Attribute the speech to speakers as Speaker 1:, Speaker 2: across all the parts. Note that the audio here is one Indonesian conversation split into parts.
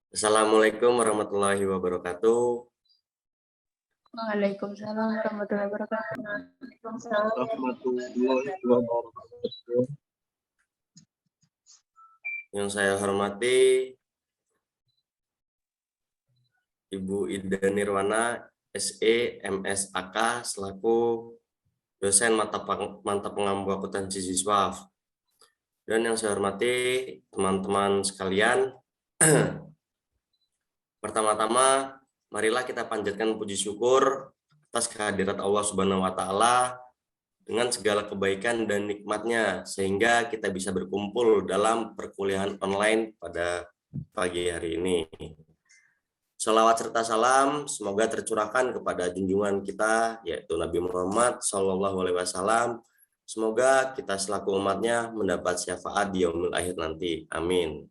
Speaker 1: Assalamualaikum warahmatullahi wabarakatuh.
Speaker 2: Waalaikumsalam warahmatullahi wabarakatuh.
Speaker 3: Warahmatullahi wabarakatuh.
Speaker 1: Yang saya hormati Ibu Ida Nirwana, SE, MSAK, selaku dosen mata pengampu akuntansi siswa. Dan yang saya hormati teman-teman sekalian, pertama-tama marilah kita panjatkan puji syukur atas kehadirat Allah Subhanahu wa taala dengan segala kebaikan dan nikmatnya sehingga kita bisa berkumpul dalam perkuliahan online pada pagi hari ini. Salawat serta salam semoga tercurahkan kepada junjungan kita yaitu Nabi Muhammad SAW. Semoga kita selaku umatnya mendapat syafaat di yaumil akhir nanti. Amin.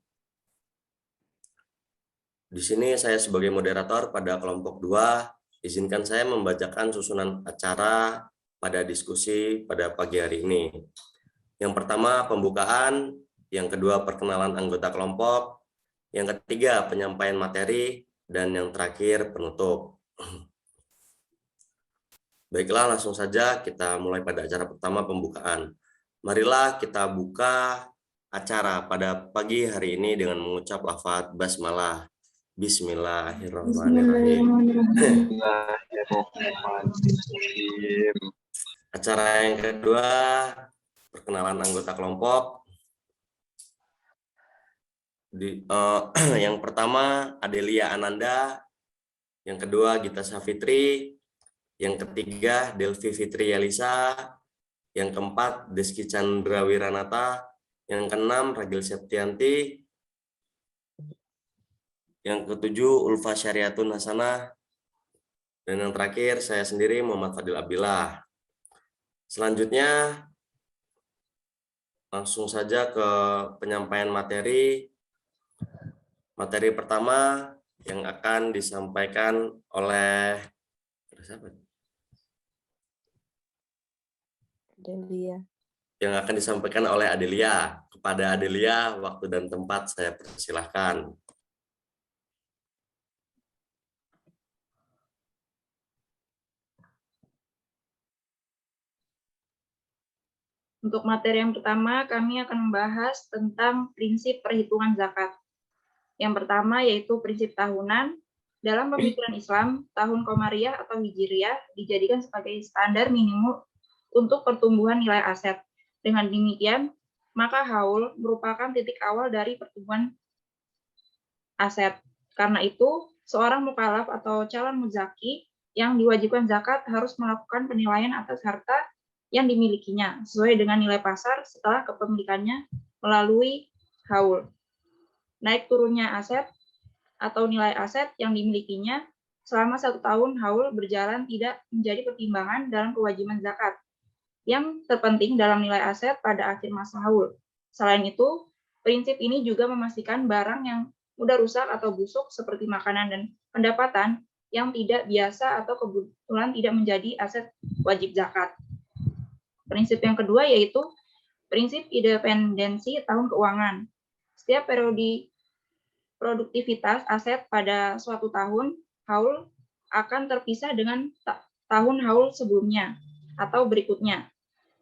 Speaker 1: Di sini saya sebagai moderator pada kelompok 2, izinkan saya membacakan susunan acara pada diskusi pada pagi hari ini. Yang pertama pembukaan, yang kedua perkenalan anggota kelompok, yang ketiga penyampaian materi, dan yang terakhir penutup. Baiklah, langsung saja kita mulai pada acara pertama pembukaan. Marilah kita buka acara pada pagi hari ini dengan mengucap lafaz basmalah. Bismillahirrahmanirrahim.
Speaker 3: Bismillahirrahmanirrahim.
Speaker 1: Acara yang kedua, perkenalan anggota kelompok. Yang pertama, Adelia Ananda. Yang kedua, Gita Safitri. Yang ketiga, Delvi Fitri Yalisa. Yang keempat, Deski Chandra Wiranata. Yang keenam, Ragil Septianti. Yang ketujuh, Ulfa Syariatun Hasanah. Dan yang terakhir, saya sendiri, Muhammad Fadil Abdillah. Selanjutnya, langsung saja ke penyampaian materi. Materi pertama yang akan disampaikan oleh
Speaker 2: Adelia.
Speaker 1: Yang akan disampaikan oleh Adelia. Kepada Adelia, waktu dan tempat saya persilahkan.
Speaker 4: Untuk materi yang pertama, kami akan membahas tentang prinsip perhitungan zakat. Yang pertama yaitu prinsip tahunan. Dalam pemikiran Islam, tahun Qamariyah atau Hijriyah dijadikan sebagai standar minimum untuk pertumbuhan nilai aset. Dengan demikian, maka haul merupakan titik awal dari pertumbuhan aset. Karena itu, seorang mukallaf atau calon muzaki yang diwajibkan zakat harus melakukan penilaian atas harta yang dimilikinya sesuai dengan nilai pasar setelah kepemilikannya melalui haul. Naik turunnya aset atau nilai aset yang dimilikinya selama 1 tahun haul berjalan tidak menjadi pertimbangan dalam kewajiban zakat. Yang terpenting dalam nilai aset pada akhir masa haul. Selain itu, prinsip ini juga memastikan barang yang mudah rusak atau busuk seperti makanan dan pendapatan yang tidak biasa atau kebetulan tidak menjadi aset wajib zakat. Prinsip yang kedua yaitu prinsip independensi tahun keuangan. Setiap periode produktivitas aset pada suatu tahun haul akan terpisah dengan tahun haul sebelumnya atau berikutnya.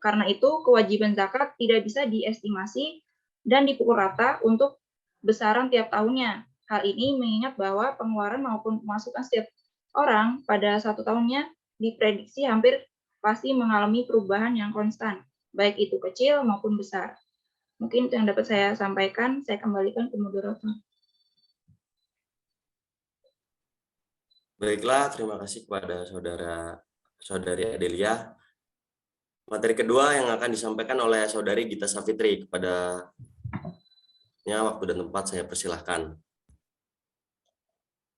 Speaker 4: Karena itu, kewajiban zakat tidak bisa diestimasi dan dipukul rata untuk besaran tiap tahunnya. Hal ini mengingat bahwa pengeluaran maupun pemasukan setiap orang pada 1 tahunnya diprediksi hampir pasti mengalami perubahan yang konstan, baik itu kecil maupun besar. Mungkin itu yang dapat saya sampaikan. Saya kembalikan ke moderator.
Speaker 1: Baiklah, terima kasih kepada saudari Adelia. Materi kedua yang akan disampaikan oleh saudari Gita Safitri. Kepadanya waktu dan tempat saya persilahkan.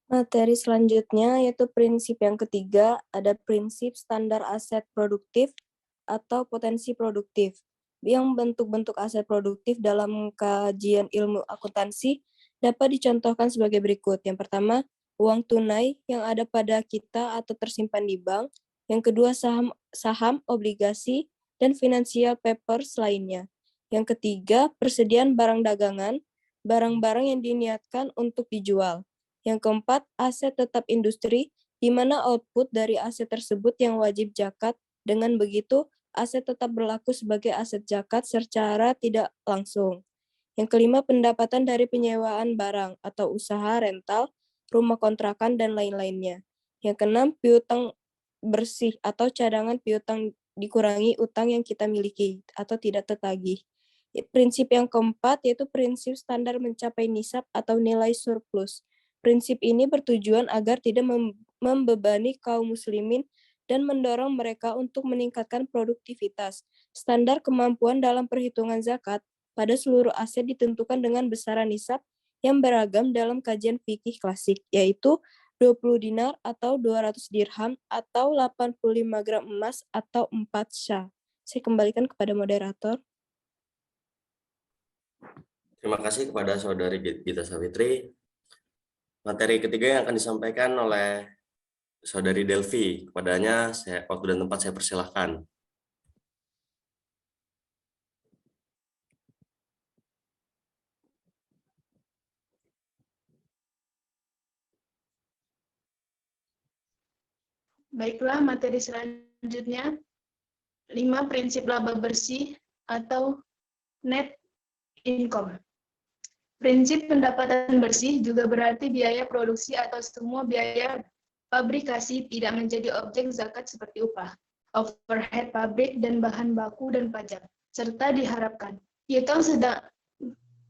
Speaker 2: Materi selanjutnya yaitu prinsip yang ketiga, ada prinsip standar aset produktif atau potensi produktif. Yang bentuk-bentuk aset produktif dalam kajian ilmu akuntansi dapat dicontohkan sebagai berikut. Yang pertama, uang tunai yang ada pada kita atau tersimpan di bank. Yang kedua, saham, obligasi, dan financial papers lainnya. Yang ketiga, persediaan barang dagangan barang-barang yang diniatkan untuk dijual. Yang keempat, aset tetap industri, di mana output dari aset tersebut yang wajib zakat. Dengan begitu, aset tetap berlaku sebagai aset zakat secara tidak langsung. Yang kelima, pendapatan dari penyewaan barang atau usaha rental, rumah kontrakan, dan lain-lainnya. Yang keenam, piutang bersih atau cadangan piutang dikurangi utang yang kita miliki atau tidak tertagih. Prinsip yang keempat yaitu prinsip standar mencapai nisab atau nilai surplus. Prinsip ini bertujuan agar tidak membebani kaum muslimin dan mendorong mereka untuk meningkatkan produktivitas. Standar kemampuan dalam perhitungan zakat pada seluruh aset ditentukan dengan besaran nisab yang beragam dalam kajian fikih klasik, yaitu 20 dinar atau 200 dirham atau 85 gram emas atau 4 syah. Saya kembalikan kepada moderator.
Speaker 1: Terima kasih kepada Saudari Gita Savitri. Materi ketiga yang akan disampaikan oleh Saudari Delvi. Kepadanya waktu dan tempat saya persilahkan.
Speaker 5: Baiklah, materi selanjutnya 5 prinsip laba bersih atau net income. Prinsip pendapatan bersih juga berarti biaya produksi atau semua biaya fabrikasi tidak menjadi objek zakat seperti upah, overhead pabrik dan bahan baku dan pajak, serta diharapkan piutang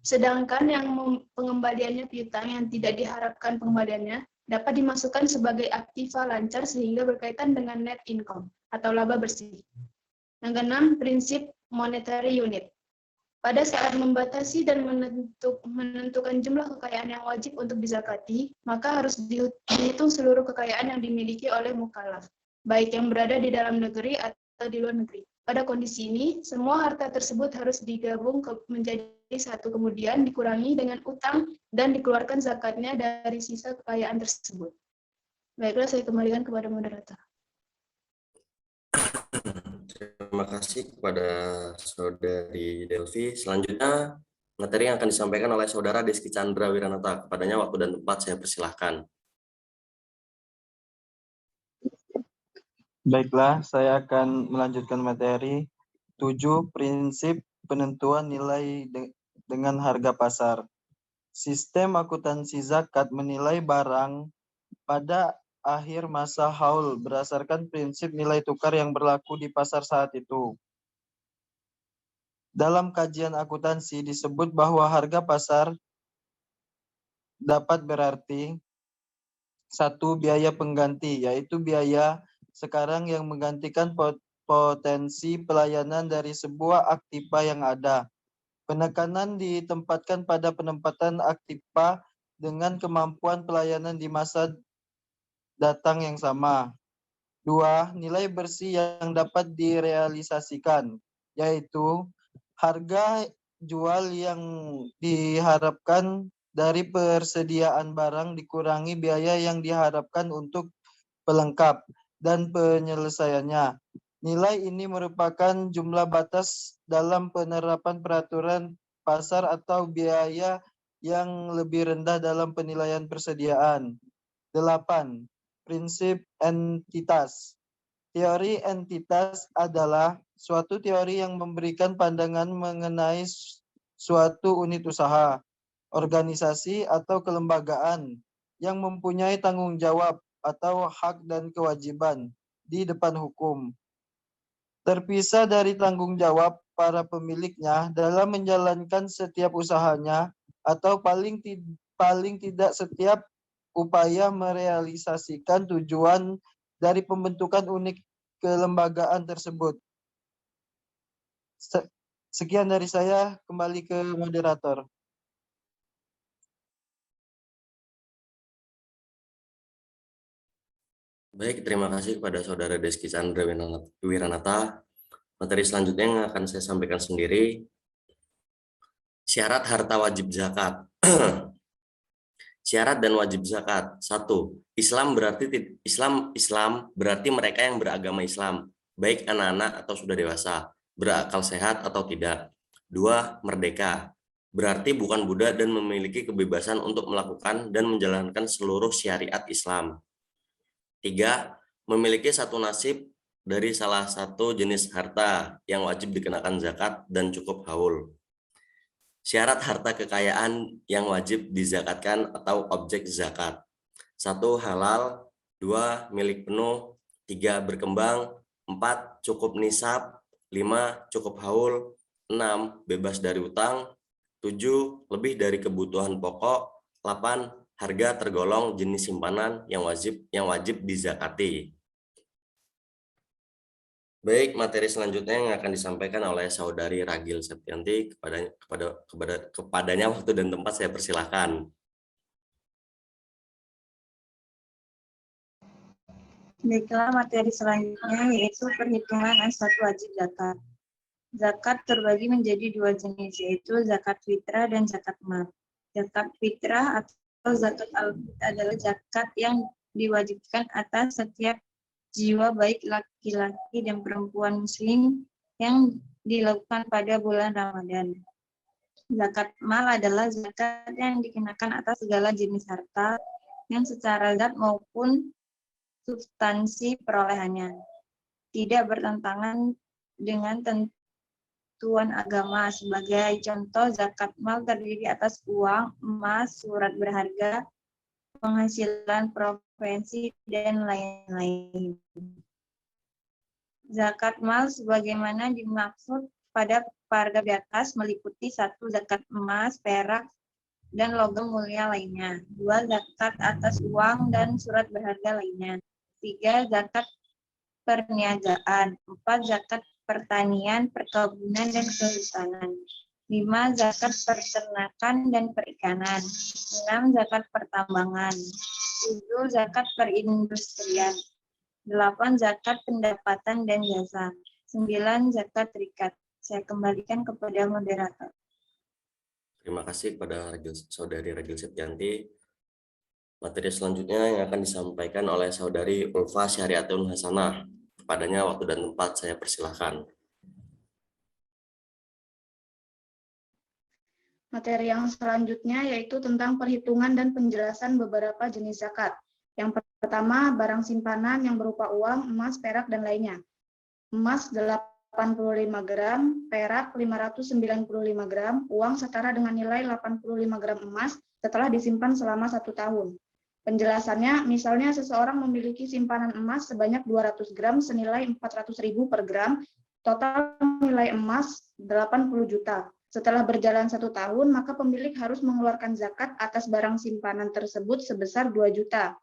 Speaker 5: sedangkan yang pengembaliannya piutang yang tidak diharapkan pengembaliannya dapat dimasukkan sebagai aktiva lancar sehingga berkaitan dengan net income atau laba bersih. Yang keenam, prinsip monetary unit. Pada saat membatasi dan menentukan jumlah kekayaan yang wajib untuk dizakati, maka harus dihitung seluruh kekayaan yang dimiliki oleh mukallaf, baik yang berada di dalam negeri atau di luar negeri. Pada kondisi ini, semua harta tersebut harus digabung menjadi satu, kemudian dikurangi dengan utang dan dikeluarkan zakatnya dari sisa kekayaan tersebut. Baiklah, saya kembalikan kepada moderator.
Speaker 1: Terima kasih kepada Saudari Delvi. Selanjutnya, materi yang akan disampaikan oleh Saudara Deski Chandra Wiranata. Kepadanya waktu dan tempat saya persilahkan.
Speaker 3: Baiklah, saya akan melanjutkan materi 7 prinsip penentuan nilai dengan harga pasar. Sistem akuntansi zakat menilai barang pada akhir masa haul berdasarkan prinsip nilai tukar yang berlaku di pasar saat itu. Dalam kajian akuntansi disebut bahwa harga pasar dapat berarti 1. Biaya pengganti, yaitu biaya sekarang yang menggantikan potensi pelayanan dari sebuah aktiva yang ada. Penekanan ditempatkan pada penempatan aktiva dengan kemampuan pelayanan di masa datang yang sama. 2. Nilai bersih yang dapat direalisasikan, yaitu harga jual yang diharapkan dari persediaan barang dikurangi biaya yang diharapkan untuk pelengkap dan penyelesaiannya. Nilai ini merupakan jumlah batas dalam penerapan peraturan pasar atau biaya yang lebih rendah dalam penilaian persediaan. 8. Prinsip entitas. Teori entitas adalah suatu teori yang memberikan pandangan mengenai suatu unit usaha, organisasi, atau kelembagaan yang mempunyai tanggung jawab atau hak dan kewajiban di depan hukum. Terpisah dari tanggung jawab para pemiliknya dalam menjalankan setiap usahanya atau paling tidak setiap upaya merealisasikan tujuan dari pembentukan unit kelembagaan tersebut. Sekian dari saya, kembali ke moderator.
Speaker 1: Baik, terima kasih kepada Saudara Deski Chandra Wiranata. Materi selanjutnya yang akan saya sampaikan sendiri, syarat harta wajib zakat. Syarat dan wajib zakat. 1. Islam berarti mereka yang beragama Islam, baik anak-anak atau sudah dewasa, berakal sehat atau tidak. 2. Merdeka. berarti bukan budak dan memiliki kebebasan untuk melakukan dan menjalankan seluruh syariat Islam. 3. Memiliki satu nasib dari salah satu jenis harta yang wajib dikenakan zakat dan cukup haul. Syarat harta kekayaan yang wajib dizakatkan atau objek zakat. 1. Halal. 2. Milik penuh. 3. Berkembang. 4. Cukup nisab. 5. Cukup haul. 6. Bebas dari utang. 7. Lebih dari kebutuhan pokok. 8. Harga tergolong jenis simpanan yang wajib dizakati. Baik, materi selanjutnya yang akan disampaikan oleh Saudari Ragil Septianti, kepadanya waktu dan tempat saya persilahkan.
Speaker 6: Baiklah, materi selanjutnya yaitu perhitungan aset wajib zakat. Zakat terbagi menjadi dua jenis, yaitu zakat fitrah dan zakat mal. Zakat fitrah atau zakat al-fit adalah zakat yang diwajibkan atas setiap jiwa baik laki-laki dan perempuan muslim yang dilakukan pada bulan Ramadan. Zakat mal adalah zakat yang dikenakan atas segala jenis harta yang secara zat maupun substansi perolehannya tidak bertentangan dengan tentuan agama. Sebagai contoh, zakat mal terdiri atas uang, emas, surat berharga, penghasilan provinsi, dan lain-lain. Zakat mal sebagaimana dimaksud pada paragraf di atas meliputi 1. Zakat emas, perak, dan logam mulia lainnya. 2. Zakat atas uang dan surat berharga lainnya. 3. Zakat perniagaan. 4. Zakat pertanian, perkebunan, dan kehutanan. 5. Zakat peternakan dan perikanan. 6. Zakat pertambangan. 7. Zakat perindustrian. 8. Zakat pendapatan dan jasa. 9. Zakat rikat. Saya kembalikan kepada moderator.
Speaker 1: Terima kasih kepada Saudari Ragil Septianti. Materi selanjutnya yang akan disampaikan oleh Saudari Ulfa Syariatun Hasanah. Kepadanya waktu dan tempat saya persilahkan.
Speaker 5: Materi yang selanjutnya yaitu tentang perhitungan dan penjelasan beberapa jenis zakat. Yang pertama, barang simpanan yang berupa uang, emas, perak, dan lainnya. Emas 85 gram, perak 595 gram, uang setara dengan nilai 85 gram emas setelah disimpan selama 1 tahun. Penjelasannya, misalnya seseorang memiliki simpanan emas sebanyak 200 gram senilai 400.000 per gram, total nilai emas 80 juta. Setelah berjalan 1 tahun, maka pemilik harus mengeluarkan zakat atas barang simpanan tersebut sebesar 2 juta.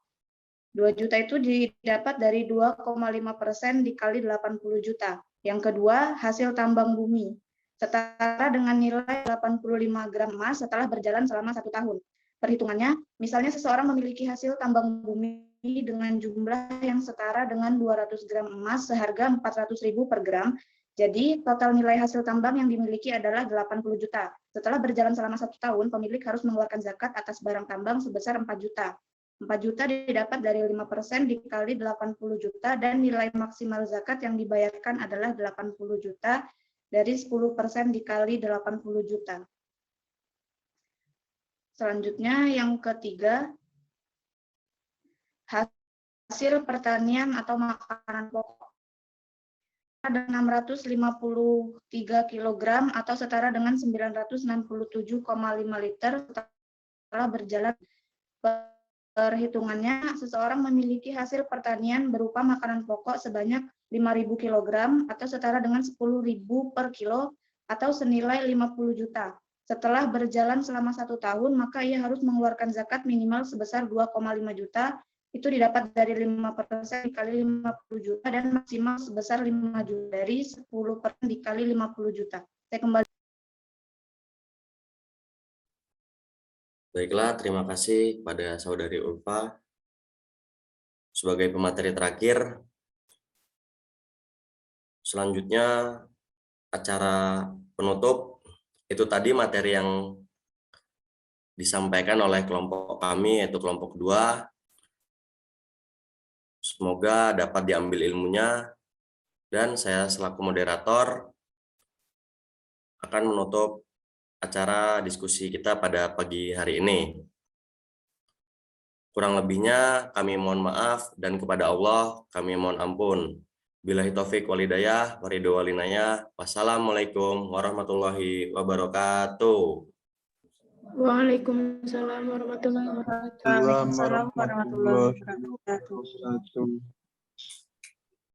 Speaker 5: 2 juta itu didapat dari 2,5% dikali 80 juta. Yang kedua, hasil tambang bumi, setara dengan nilai 85 gram emas setelah berjalan selama 1 tahun. Perhitungannya, misalnya seseorang memiliki hasil tambang bumi dengan jumlah yang setara dengan 200 gram emas seharga 400.000 per gram, jadi total nilai hasil tambang yang dimiliki adalah 80 juta. Setelah berjalan selama 1 tahun, pemilik harus mengeluarkan zakat atas barang tambang sebesar 4 juta. 4 juta didapat dari 5% dikali 80 juta dan nilai maksimal zakat yang dibayarkan adalah 80 juta dari 10% dikali 80 juta. Selanjutnya yang ketiga, hasil pertanian atau makanan pokok. Ada 653 kg atau setara dengan 967,5 liter setelah berjalan. Perhitungannya, seseorang memiliki hasil pertanian berupa makanan pokok sebanyak 5.000 kg atau setara dengan 10.000 per kilo atau senilai 50 juta. Setelah berjalan selama 1 tahun, maka ia harus mengeluarkan zakat minimal sebesar 2,5 juta, itu didapat dari 5% dikali 50 juta dan maksimal sebesar 5 juta dari 10% dikali 50 juta. Saya kembali.
Speaker 1: Baiklah, terima kasih kepada Saudari Ulfa. Sebagai pemateri terakhir, selanjutnya acara penutup, itu tadi materi yang disampaikan oleh kelompok kami, yaitu kelompok 2. Semoga dapat diambil ilmunya, dan saya selaku moderator akan menutup acara diskusi kita pada pagi hari ini. Kurang lebihnya kami mohon maaf dan kepada Allah kami mohon ampun. Billahi taufik walhidayah, waridho walinayah. Wassalamualaikum warahmatullahi wabarakatuh.
Speaker 5: Waalaikumsalam warahmatullahi wabarakatuh.
Speaker 6: Waalaikumsalam warahmatullahi wabarakatuh.
Speaker 3: wabarakatuh.